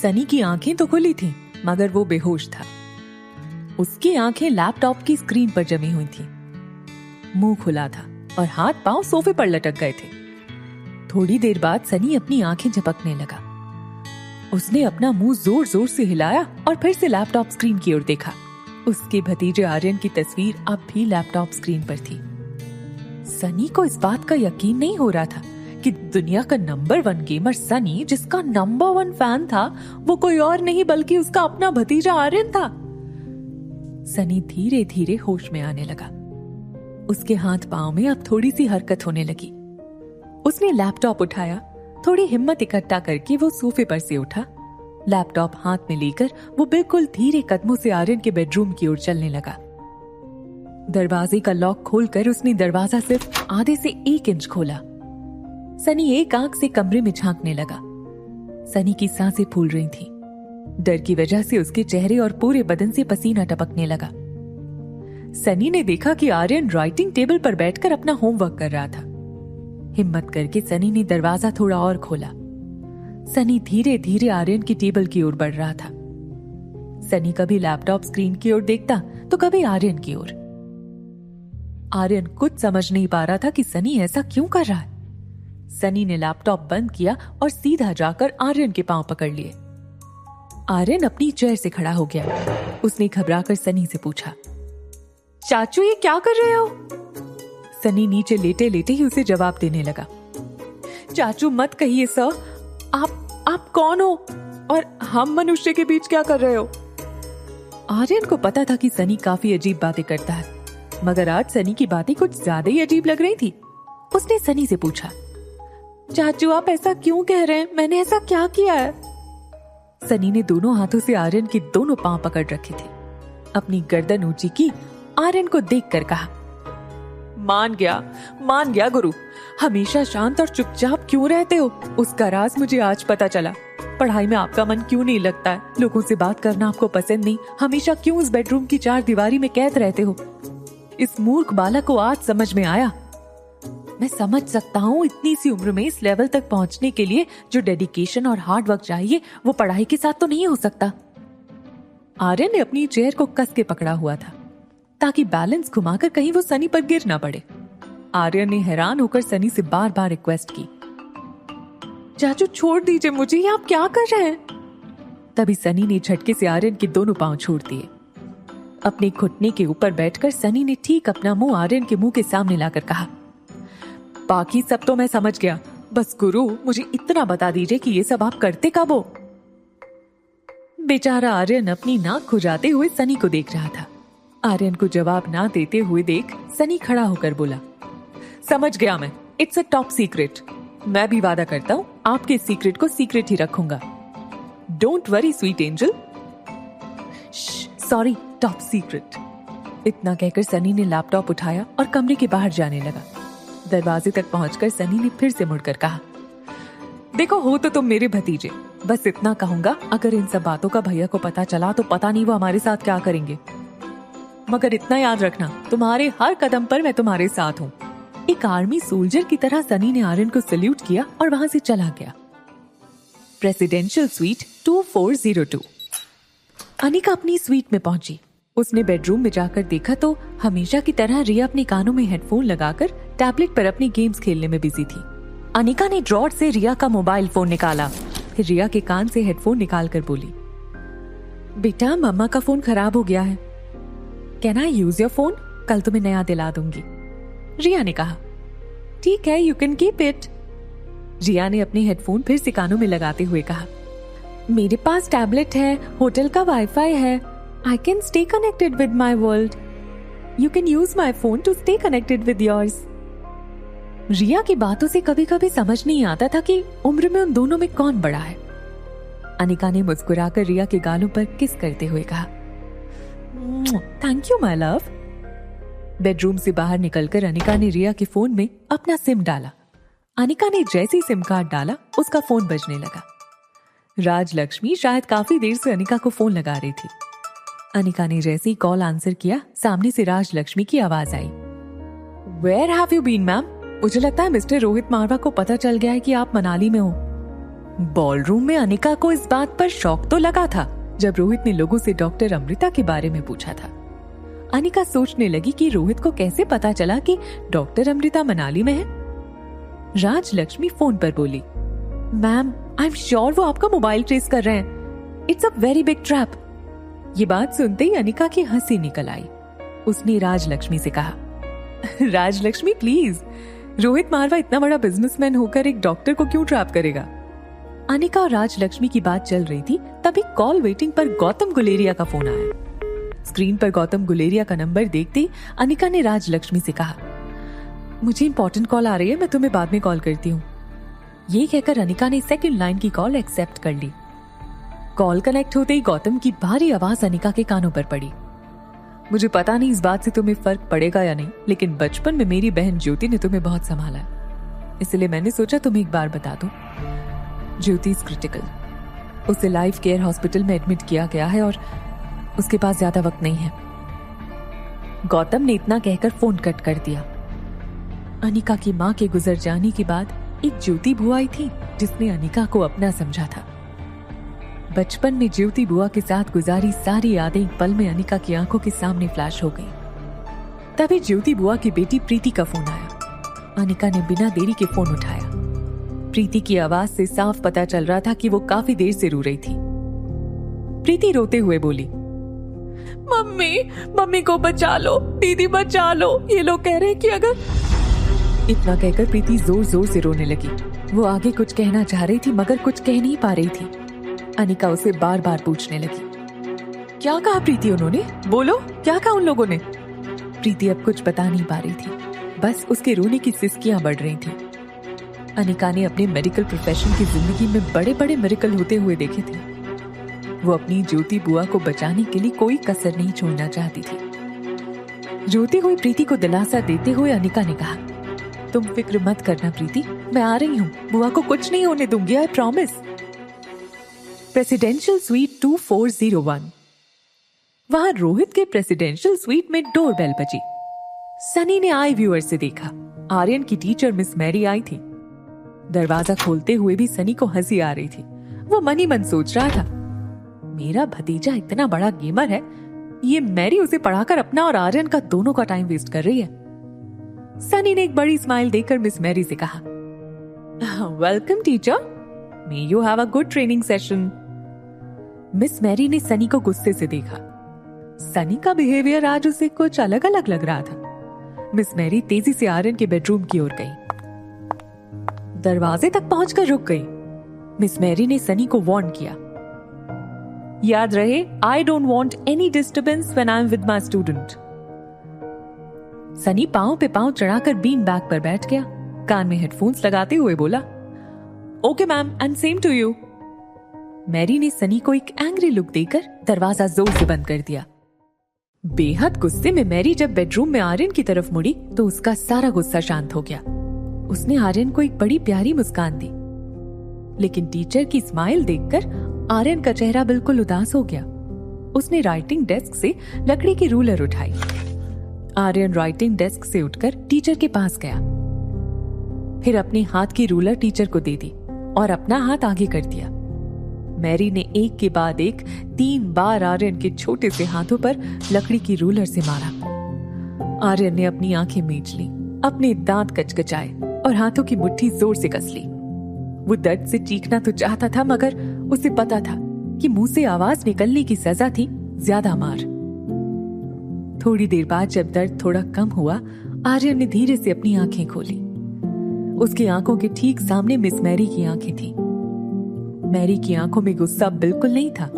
सनी की आंखें तो खुली थीं, मगर वो बेहोश था। उसकी आंखें लैपटॉप की स्क्रीन पर जमी हुई थीं। मुंह खुला था और हाथ पांव सोफे पर लटक गए थे। थोड़ी देर बाद सनी अपनी आंखें झपकने लगा। उसने अपना मुंह जोर जोर से हिलाया और फिर से लैपटॉप स्क्रीन की ओर देखा। उसके भतीजे आर्यन की तस्वीर अब भी लैपटॉप स्क्रीन पर थी। सनी को इस बात का यकीन नहीं हो रहा था कि दुनिया का नंबर 1 गेमर सनी, जिसका नंबर 1 फैन था, वो कोई और नहीं बल्कि उसका अपना भतीजा आर्यन था। सनी धीरे धीरे होश में आने लगा। उसके हाथ पांव में अब थोड़ी सी हरकत होने लगी। उसने लैपटॉप उठाया। थोड़ी हिम्मत इकट्ठा करके वो सोफे पर से उठा। लैपटॉप हाथ में लेकर वो बिल्कुल धीरे कदमों से आर्यन के बेडरूम की ओर चलने लगा। दरवाजे का लॉक खोलकर उसने दरवाजा सिर्फ आधे से 1 इंच खोला। सनी एक आंख से कमरे में झांकने लगा। सनी की सांसें फूल रही थीं। डर की वजह से उसके चेहरे और पूरे बदन से पसीना टपकने लगा। सनी ने देखा कि आर्यन राइटिंग टेबल पर बैठकर अपना होमवर्क कर रहा था। हिम्मत करके सनी ने दरवाजा थोड़ा और खोला। सनी धीरे धीरे आर्यन की टेबल की ओर बढ़ रहा था। सनी कभी लैपटॉप स्क्रीन की ओर देखता तो कभी आर्यन की ओर। आर्यन कुछ समझ नहीं पा रहा था कि सनी ऐसा क्यों कर रहा है। सनी ने लैपटॉप बंद किया और सीधा जाकर आर्यन के पांव पकड़ लिए। आर्यन अपनी चेयर से खड़ा हो गया। उसने घबराकर सनी से पूछा, चाचू ये क्या कर रहे हो? सनी नीचे लेटे लेटे ही उसे जवाब देने लगा, चाचू मत कहिए सर, आप कौन हो और हम मनुष्य के बीच क्या कर रहे हो? आर्यन को पता था कि सनी काफी अजीब बातें करता है, मगर आज सनी की बातें कुछ ज्यादा ही अजीब लग रही थी। उसने सनी से पूछा, चाचू आप ऐसा क्यों कह रहे हैं? मैंने ऐसा क्या किया है? सनी ने दोनों हाथों से आर्यन के दोनों पांव पकड़ रखे थे। अपनी गर्दन ऊंची की, आर्यन को देखकर कहा, मान गया गुरु। हमेशा शांत और चुपचाप क्यों रहते हो? उसका राज मुझे आज पता चला। पढ़ाई में आपका मन क्यों नहीं लगता है? लोगों से बात करना आपको पसंद नहीं? हमेशा क्यों इस बेडरूम की 4 दीवारी में कैद रहते हो? इस मूर्ख बालक को आज समझ में आया। मैं समझ सकता हूँ इतनी सी उम्र में इस लेवल तक पहुंचने के लिए जो डेडिकेशन और हार्ड वर्क चाहिए वो पढ़ाई के साथ तो नहीं हो सकता। आर्यन ने अपनी चेयर को कस के पकड़ा हुआ था ताकि बैलेंस घुमाकर कहीं वो सनी पर गिर ना पड़े। आर्यन ने हैरान होकर सनी से बार बार रिक्वेस्ट की, चाचू छोड़ दीजिए मुझे, ये आप क्या कर रहे हैं? तभी सनी ने झटके से आर्यन के दोनों पांव छोड़ दिए। अपने घुटने के ऊपर बैठकर सनी ने ठीक अपना मुंह आर्यन के मुंह के सामने लाकर कहा, बाकी सब तो मैं समझ गया, बस गुरु मुझे इतना बता दीजिए कि ये सब आप करते कब हो? बेचारा आर्यन अपनी नाक खुजाते हुए सनी को देख रहा था। आर्यन को जवाब ना देते हुए देख सनी खड़ा होकर बोला, समझ गया मैं, इट्स अ टॉप सीक्रेट। मैं भी वादा करता हूँ आपके सीक्रेट को सीक्रेट ही रखूंगा। Don't worry sweet angel. Sorry, top secret. इतना कहकर सनी ने लैपटॉप उठाया और कमरे के बाहर जाने लगा। दरवाजे तक पहुंचकर सनी ने फिर से मुड़कर कहा, देखो हो तो तुम मेरे भतीजे, बस इतना कहूंगा, अगर इन सब बातों का भैया को पता चला तो पता नहीं वो हमारे साथ क्या करेंगे, मगर इतना याद रखना तुम्हारे हर कदम पर मैं तुम्हारे साथ हूँ। एक आर्मी सोल्जर की तरह सनी ने आर्यन को सल्यूट किया और वहां से चला गया। Presidential suite 2402। अनिका अपनी स्वीट में पहुंची। उसने बेडरूम में जाकर देखा तो हमेशा की तरह रिया अपने कानों में हेडफोन लगाकर टैबलेट पर अपनी गेम्स खेलने में बिजी थी। अनिका ने ड्रॉर से रिया का मोबाइल फोन निकाला, फिर रिया के कान से हेडफोन निकाल कर बोली, बेटा मम्मा का फोन खराब हो गया है, can I use your phone? कल तुम्हें नया दिला दूंगी। रिया ने कहा, ठीक है, यू कैन कीप इट। रिया ने अपने हेडफोन फिर से कानों में लगाते हुए कहा, मेरे पास टैबलेट है, होटल का वाईफाई है, I can stay connected with my world, you can use my phone to stay connected with yours. Riya की बातों से कभी कभी समझ नहीं आता था कि उम्र में उन दोनों में कौन बड़ा है। अनिका ने मुस्कुराकर रिया के गालों पर किस करते हुए कहा, thank you my love. Bedroom से बाहर निकलकर अनिका ने रिया के फोन में अपना सिम डाला। अनिका ने जैसे ही सिम कार्ड डाला उसका फोन बजने लगा। राजलक्ष्मी शायद काफी देर से अनिका को फोन लगा रही थी। अनिका ने जैसे ही कॉल आंसर किया, सामने से राजलक्ष्मी की आवाज आई, where have you been ma'am? मुझे लगता है मिस्टर रोहित मारवा को पता चल गया है कि आप मनाली में हो। बॉलरूम में अनिका को इस बात पर शौक तो लगा था जब रोहित ने लोगों से डॉक्टर अमृता के बारे में पूछा था। अनिका सोचने लगी कि रोहित को कैसे पता चला कि डॉक्टर अमृता मनाली में है। राजलक्ष्मी फोन पर बोली, मैम आई एम श्योर वो आपका मोबाइल ट्रेस कर रहे हैं। It's a very big trap. ये बात सुनते ही अनिका की हंसी निकल आई। उसने राजलक्ष्मी से कहा, राजलक्ष्मी प्लीज, रोहित मारवा इतना बड़ा बिजनेसमैन होकर एक डॉक्टर को क्यों ट्रैप करेगा। अनिका और राजलक्ष्मी की बात चल रही थी तभी कॉल वेटिंग पर गौतम गुलेरिया का फोन आया। स्क्रीन पर गौतम गुलेरिया का नंबर देखते ही अनिका ने राजलक्ष्मी से कहा, मुझे इंपॉर्टेंट कॉल आ रही है, मैं तुम्हें बाद में कॉल करती हूँ। ये कहकर अनिका ने सेकंड लाइन की कॉल एक्सेप्ट कर ली। कॉल कनेक्ट होते ही गौतम की भारी आवाज अनिका के कानों पर पड़ी। मुझे पता नहीं इस बात से तुम्हें फर्क पड़ेगा या नहीं, लेकिन बचपन में मेरी बहन ज्योति ने तुम्हें बहुत संभाला है, इसलिए मैंने सोचा तुम्हें एक बार बता दूं। ज्योति इज क्रिटिकल, उसे लाइफ केयर हॉस्पिटल में एडमिट किया गया है और उसके पास ज्यादा वक्त नहीं है। गौतम ने इतना कहकर फोन कट कर दिया। अनिका की मां के गुजर जाने के बाद एक ज्योति बुआ आई थी जिसने अनिका को अपना समझा था। बचपन में ज्योति बुआ के साथ गुजारी सारी यादें एक पल में अनिका की आंखों के सामने फ्लैश हो गई। तभी ज्योति बुआ की बेटी प्रीति का फोन आया। अनिका ने बिना देरी के फोन उठाया। प्रीति की आवाज से साफ पता चल रहा था कि वो काफी देर से रो रही थी। प्रीति रोते हुए बोली, मम्मी को बचा लो, दीदी बचा लो, ये लोग कह रहे हैं कि अगर। इतना कहकर प्रीति जोर जोर से रोने लगी। वो आगे कुछ कहना चाह रही थी मगर कुछ कह नहीं पा रही थी। अनिका उसे बार बार पूछने लगी, क्या कहा प्रीति उन्होंने, बोलो क्या कहा उन लोगों ने। प्रीति अब कुछ बता नहीं पा रही थी, बस उसके रोने की सिसकियां बढ़ रही थी। अनिका ने अपने मेडिकल प्रोफेशन की जिंदगी में बड़े बड़े मिरेकल होते हुए देखे थे। वो अपनी ज्योति बुआ को बचाने के लिए कोई कसर नहीं छोड़ना चाहती थी। रोती हुई प्रीति को दिलासा देते हुए अनिका ने कहा, तुम फिक्र मत करना प्रीति, मैं आ रही हूँ, बुआ को कुछ नहीं होने दूंगी, आई प्रॉमिस। Presidential suite 2401। वहां रोहित के प्रेसिडेंशियल स्वीट में डोरबेल बजी। सनी ने आई व्यूअर से देखा। आर्यन की टीचर मिस मैरी आई थी। दरवाजा खोलते हुए भी सनी को हंसी आ रही थी। वो मन ही मन सोच रहा था, मेरा भतीजा इतना बड़ा गेमर है, ये मैरी उसे पढ़ाकर अपना और आर्यन का दोनों का टाइम वेस्ट कर रही है। सनी ने एक बड़ी स्माइल देकर मिस मैरी से कहा, welcome teacher, may you have a good training session. Miss Mary ने सनी को गुस्से से देखा। सनी का बिहेवियर आज उसे कुछ अलग अलग लग रहा था। मिस मैरी तेजी से आर्यन के बेडरूम की ओर गई। दरवाजे तक पहुंचकर रुक गई। मिस मैरी ने सनी को वार्न किया, याद रहे, I don't want any disturbance when I am with my student. Sunny पांव पे पांव चढ़ाकर बीन बैग पर बैठ गया। कान में हेडफोन्स लगाते हुए बोला, okay ma'am and same to you. Mary ने सनी को एक एंग्री लुक देकर दरवाजा जोर से बंद कर दिया। बेहद गुस्से में मैरी जब बेडरूम में आर्यन की तरफ मुड़ी तो उसका सारा गुस्सा शांत हो गया। उसने आर्यन को एक बड़ी प्यारी मुस्कान दी, लेकिन टीचर की स्माइल देखकर आर्यन का चेहरा बिल्कुल उदास हो गया। उसने राइटिंग डेस्क से लकड़ी की रूलर उठाई। आर्यन राइटिंग डेस्क से उठकर टीचर के पास गया, फिर अपने हाथ की रूलर टीचर को दे दी और अपना हाथ आगे कर दिया। मैरी ने एक के बाद एक 3 बार आर्यन के छोटे से हाथों पर लकड़ी की रूलर से मारा। आर्यन ने अपनी आंखें मीच ली, अपने दांत कचकचाए और हाथों की मुट्ठी जोर से कस ली। वो दर्द से चीखना तो चाहता था मगर उसे पता था कि मुंह से आवाज निकलने की सजा थी ज्यादा मार। थोड़ी देर बाद जब दर्द थोड़ा कम हुआ, आर्यन ने धीरे से अपनी आंखें खोली। उसकी आंखों के ठीक सामने मिस मैरी की आंखें थी। मैरी की आंखों में गुस्सा बिल्कुल नहीं था,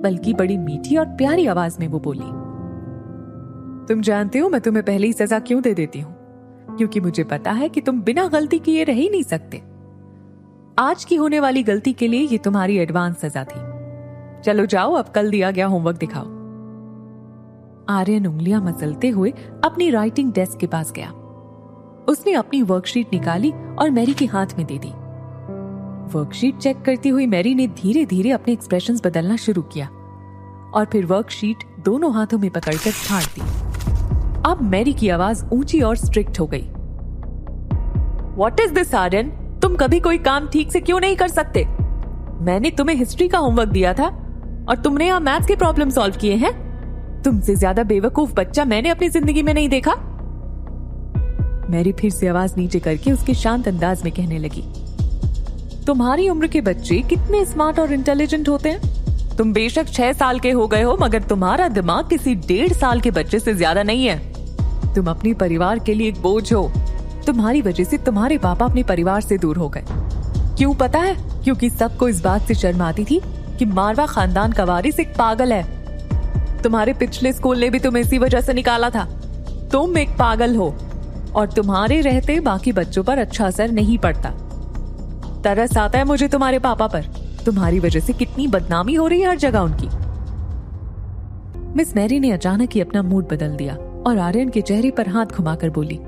बल्कि बड़ी मीठी और प्यारी आवाज में वो बोली, तुम जानते हो मैं तुम्हें पहले ही सजा क्यों दे देती हूँ? क्योंकि मुझे पता है कि तुम बिना गलती किए रह ही नहीं सकते। आज की होने वाली गलती के लिए ये तुम्हारी एडवांस सजा थी। चलो जाओ, अब कल दिया गया होमवर्क दिखाओ। आर्यन उंगलियां मसलते हुए अपनी राइटिंग डेस्क के पास गया। उसने अपनी वर्कशीट निकाली और मैरी के हाथ में दे दी। वर्कशीट चेक करती हुई मैरी ने धीरे धीरे अपने एक्सप्रेशंस बदलना शुरू किया और फिर वर्कशीट दोनों हाथों में पकड़कर फाड़ दी। अब मैरी की आवाज ऊंची और स्ट्रिक्ट हो गई। What is this Aryan? तुम कभी कोई काम ठीक से क्यों नहीं कर सकते? मैंने तुम्हें हिस्ट्री का होमवर्क दिया था और तुमने यहाँ मैथ्स के प्रॉब्लम सॉल्व किए हैं। तुमसे ज्यादा बेवकूफ बच्चा मैंने अपनी जिंदगी में नहीं देखा। मैरी फिर से आवाज नीचे करके उसके शांत अंदाज में कहने लगी, तुम्हारी उम्र के बच्चे कितने स्मार्ट और इंटेलिजेंट होते हैं। तुम बेशक 6 साल के हो गए हो, मगर तुम्हारा दिमाग किसी 1.5 साल के बच्चे से ज्यादा नहीं है। तुम अपने परिवार के लिए एक बोझ हो। तुम्हारी वजह से तुम्हारे पापा अपने परिवार से दूर हो गए। क्यों पता है? क्योंकि सबको इस बात से शर्म आती थी कि मारवा खानदान का वारिस एक पागल है। तुम्हारे पिछले स्कूल ने भी तुम्हें इसी वजह से निकाला था। तुम एक पागल हो और तुम्हारे रहते बाकी बच्चों पर अच्छा असर नहीं पड़ता। तरस आता है मुझे तुम्हारे पापा पर। तुम्हारी वजह से कितनी बदनामी हो रही है हर जगह उनकी। मिस मैरी ने अचानक ही अपना मूड बदल दिया और आर्यन के चेहरे पर हाथ घुमाकर बोली,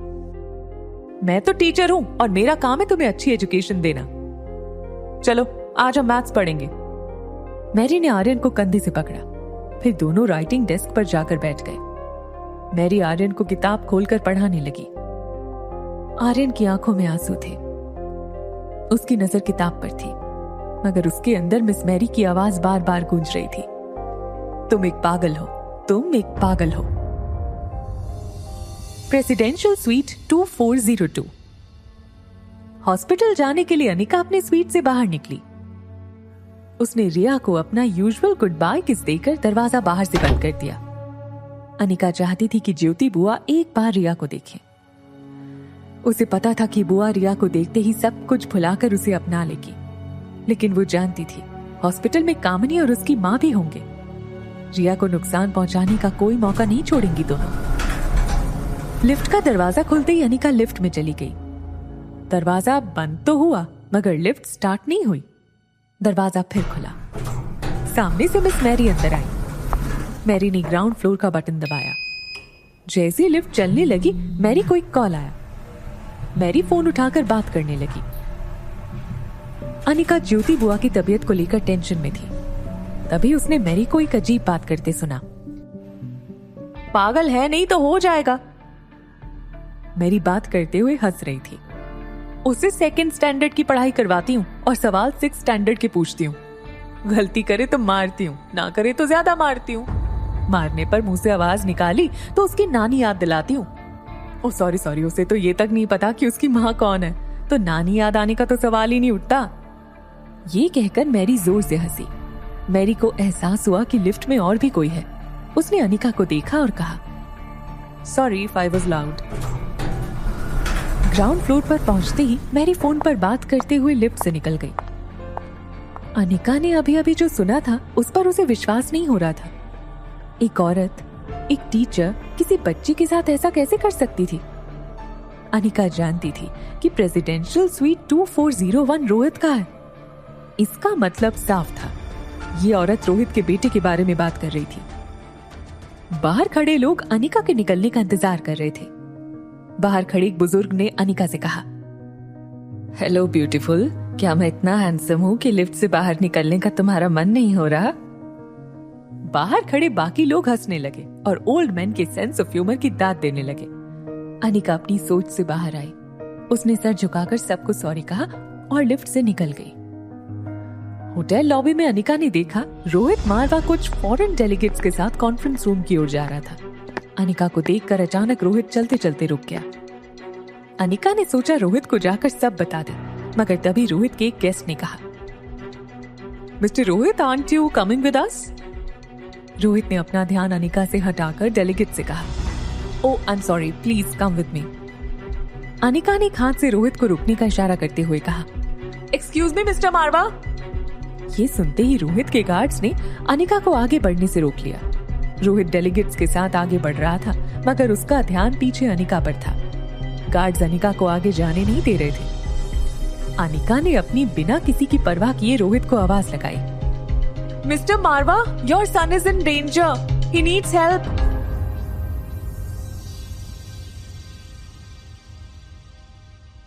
मैं तो टीचर हूं और मेरा काम है तुम्हें अच्छी एजुकेशन देना। चलो आज हम मैथ्स पढ़ेंगे। मैरी ने आर्यन को कंधे से पकड़ा, फिर दोनों राइटिंग डेस्क पर जाकर बैठ गए। मैरी आर्यन को किताब खोलकर पढ़ाने लगी। आर्यन की आंखों में आंसू थे। उसकी नजर किताब पर थी, मगर उसके अंदर मिस मैरी की आवाज बार बार गूंज रही थी, तुम एक पागल हो, तुम एक पागल हो। Presidential suite 2402। हॉस्पिटल जाने के लिए अनिका अपने स्वीट से बाहर निकली। उसने रिया को अपना यूजुअल गुड बाय किस देकर दरवाजा बाहर से बंद कर दिया। अनिका चाहती थी कि ज्योति बुआ एक बार रिया को देखे। उसे पता था कि बुआ रिया को देखते ही सब कुछ भुलाकर उसे अपना लेगी, लेकिन वो जानती थी हॉस्पिटल में कामनी और उसकी मां भी होंगे। रिया को नुकसान पहुंचाने का कोई मौका नहीं छोड़ेंगी दोनों। लिफ्ट का दरवाजा खुलते ही अनिका लिफ्ट में चली गई। दरवाजा बंद तो हुआ, मगर लिफ्ट स्टार्ट नहीं हुई। दरवाजा फिर खुला। सामने से मिस मैरी अंदर आई। मैरी ने ग्राउंड फ्लोर का बटन दबाया। जैसे ही लिफ्ट चलने लगी, मैरी को एक कॉल आया। मैरी फोन उठाकर बात करने लगी। अनिका ज्योति बुआ की तबीयत को लेकर टेंशन में थी। तभी उसने मैरी को एक अजीब बात करते सुना, पागल है नहीं तो हो जाएगा। मैरी बात करते हुए हंस रही थी। उसे 2nd स्टैंडर्ड की पढ़ाई करवाती हूँ और सवाल 6th स्टैंडर्ड के पूछती हूँ। गलती करे तो मारती हूँ, ना करे तो ज्यादा मारती हूँ। मारने पर मुंह से आवाज निकाली तो उसकी नानी याद दिलाती हूँ। ओ सॉरी, उसे तो ये तक नहीं पता कि उसकी माँ कौन है, तो नानी याद आने का तो सवाल ही नहीं उठता। ये कहकर मैरी जोर से हंसी। मैरी को एहसास हुआ कि लिफ्ट में और भी कोई है। उसने अनिका को देखा और कहा, sorry if I was loud. Ground floor पर पहुंचते ही मैरी फोन पर बात करते हुए लिफ्ट से निकल गई। अनिका ने अभी अभी जो सुना था उस पर उसे विश्वास नहीं हो रहा था। एक औरत, एक टीचर किसी बच्ची के साथ ऐसा कैसे कर सकती थी? अनिका जानती थी कि प्रेसिडेंशियल स्वीट 2401 रोहित का है। इसका मतलब साफ था, ये औरत रोहित के बेटे के बारे में बात कर रही थी। बाहर खड़े लोग अनिका के निकलने का इंतजार कर रहे थे। बाहर खड़े एक बुजुर्ग ने अनिका से कहा, हेलो ब्यूटीफुल, क्या मैं इतना हैंडसम हूँ कि लिफ्ट से बाहर निकलने का तुम्हारा मन नहीं हो रहा? बाहर खड़े बाकी लोग हंसने लगे और ओल्ड मैन के सेंस ऑफ ह्यूमर की दाद देने लगे। अनिका अपनी सोच से बाहर आई। उसने सर झुकाकर सबको सॉरी कहा और लिफ्ट से निकल गई। होटल लॉबी में अनिका ने देखा रोहित मारवा कुछ फॉरेन डेलीगेट्स के साथ कॉन्फ्रेंस रूम की ओर जा रहा था। अनिका को देखकर अचानक रोहित चलते चलते रुक गया। अनिका ने सोचा रोहित को जाकर सब बता दे, मगर तभी रोहित के एक गेस्ट ने कहा, mister Rohit, aren't you coming with us? Rohit ने अपना ध्यान अनिका से हटाकर डेलीगेट से कहा, oh I am sorry, please come with me. Anika ने हाथ से रोहित को रुकने का इशारा करते हुए कहा, एक्सक्यूज मी मिस्टर मारवा। ये सुनते ही रोहित के गार्ड्स ने अनिका को आगे बढ़ने से रोक लिया। रोहित डेलीगेट्स के साथ आगे बढ़ रहा था, मगर उसका ध्यान पीछे अनिका पर था। गार्ड्स अनिका को आगे जाने नहीं दे रहे थे। अनिका ने अपनी बिना किसी की परवाह किए रोहित को आवाज लगाई, mister Marwa, your son is in danger, he needs help.